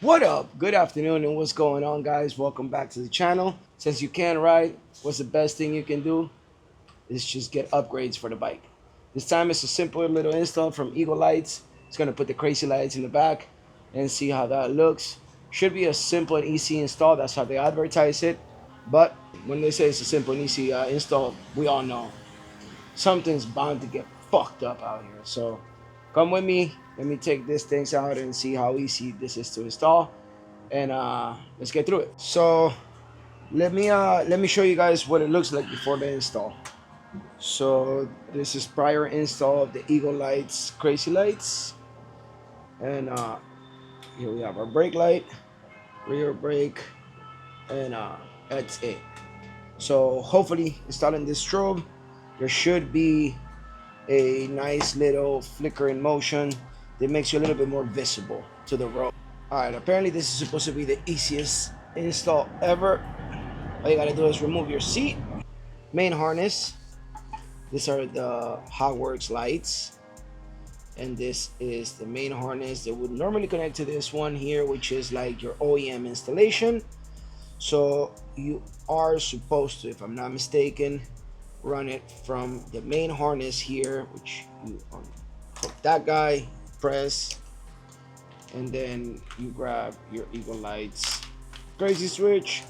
What up? Good afternoon and what's going on, guys? Welcome back to the channel. Since you can't ride, what's the best thing you can do is just get upgrades for the bike. This time it's a simple little install from Eagle Lights. It's gonna put the crazy lights in the back and see how that looks. Should be a simple and easy install. That's how they advertise it. But when they say it's a simple and easy install, we all know something's bound to get fucked up out here. So come with me. Let me take these things out and see how easy this is to install. And let's get through it. So let me show you guys what it looks like before the install. So this is prior install of the Eagle Lights crazy lights. And here we have our brake light, rear brake, and that's it. So hopefully installing this strobe, there should be a nice little flicker in motion that makes you a little bit more visible to the road. Alright, apparently this is supposed to be the easiest install ever. All you gotta do is remove your seat, main harness. These are the Hotworks lights, and this is the main harness that would normally connect to this one here, which is like your OEM installation. So you are supposed to, if I'm not mistaken, run it from the main harness here, which you unhook that guy, press, and then you grab your Eagle Lights crazy switch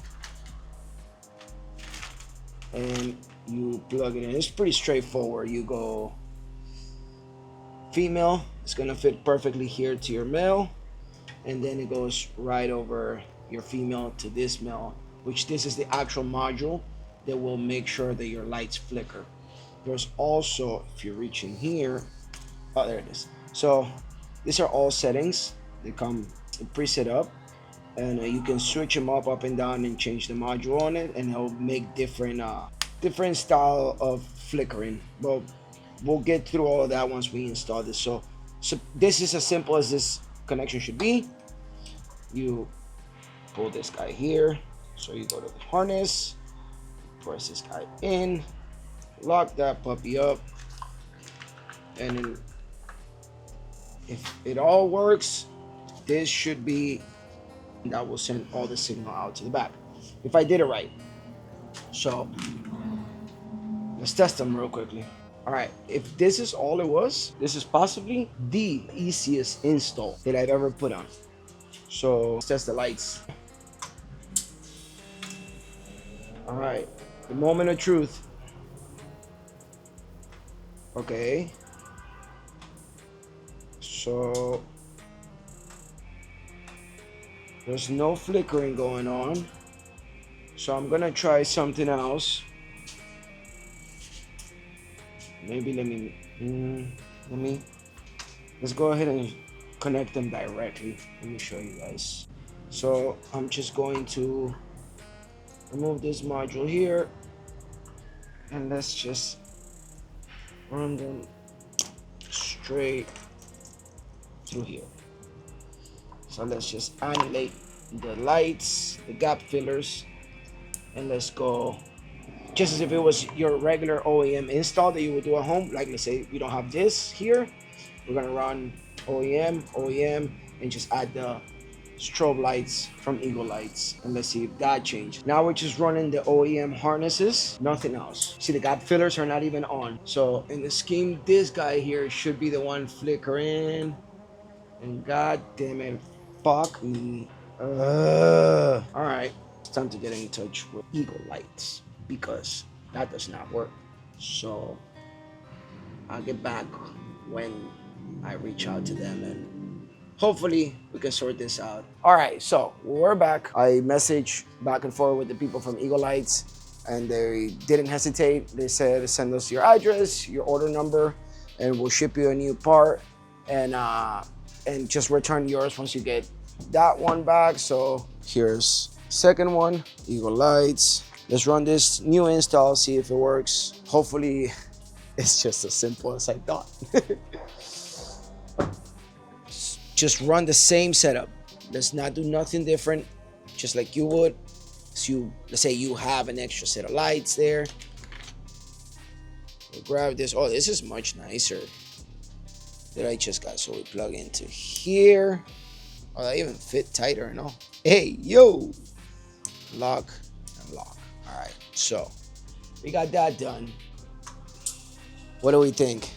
and you plug it in. It's pretty straightforward. You go female, it's gonna fit perfectly here to your male, and then it goes right over your female to this male, which this is the actual module that will make sure that your lights flicker. There's also, if you reach in here, oh, there it is. So these are all settings. They come preset up, and you can switch them up and down, and change the module on it, and it'll make different style of flickering. But we'll get through all of that once we install this. So this is as simple as this connection should be. You pull this guy here, so you go to the harness, press this guy in, lock that puppy up, and then if it all works, this should be, that will send all the signal out to the back if I did it right. So let's test them real quickly. All right, if this is all it was, this is possibly the easiest install that I've ever put on. So let's test the lights. All right, the moment of truth. Okay, so there's no flickering going on. So I'm gonna try something else. Maybe let's go ahead and connect them directly. Let me show you guys. So I'm just going to remove this module here, and let's just run them straight through here. So let's just annihilate the lights, the gap fillers, and let's go just as if it was your regular OEM install that you would do at home. Like, let's say we don't have this here, we're gonna run OEM, and just add the strobe lights from Eagle Lights, and let's see if that changed. Now we're just running the OEM harnesses, nothing else. See, the gap fillers are not even on. So in the scheme, this guy here should be the one flickering, and god damn it, fuck me. All right, it's time to get in touch with Eagle Lights, because that does not work. So I'll get back when I reach out to them, and hopefully we can sort this out. All right, so we're back. I messaged back and forth with the people from Eagle Lights, and they didn't hesitate. They said, send us your address, your order number, and we'll ship you a new part, and just return yours once you get that one back. So here's second one, Eagle Lights. Let's run this new install, see if it works. Hopefully it's just as simple as I thought. Just run the same setup. Let's not do nothing different, just like you would. So let's say you have an extra set of lights there. We'll grab this. Oh, this is much nicer that I just got. So we plug into here. Oh, they even fit tighter and all. Hey, yo! Lock and lock. All right, so we got that done. What do we think?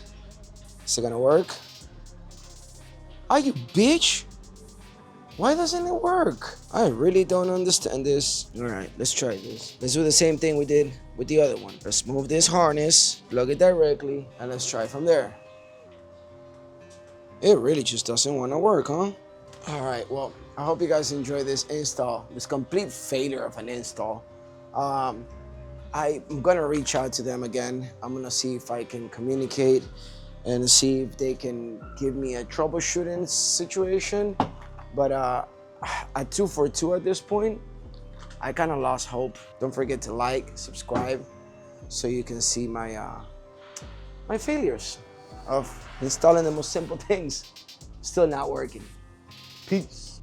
Is it gonna work? Are you bitch? Why doesn't it work? I really don't understand this. All right, let's try this. Let's do the same thing we did with the other one. Let's move this harness, plug it directly, and let's try from there. It really just doesn't want to work, huh? All right, well, I hope you guys enjoy this install, this complete failure of an install. I'm gonna reach out to them again. I'm gonna see if I can communicate and see if they can give me a troubleshooting situation. But at 2 for 2 at this point, I kind of lost hope. Don't forget to like, subscribe, so you can see my my failures of installing the most simple things. Still not working. Peace.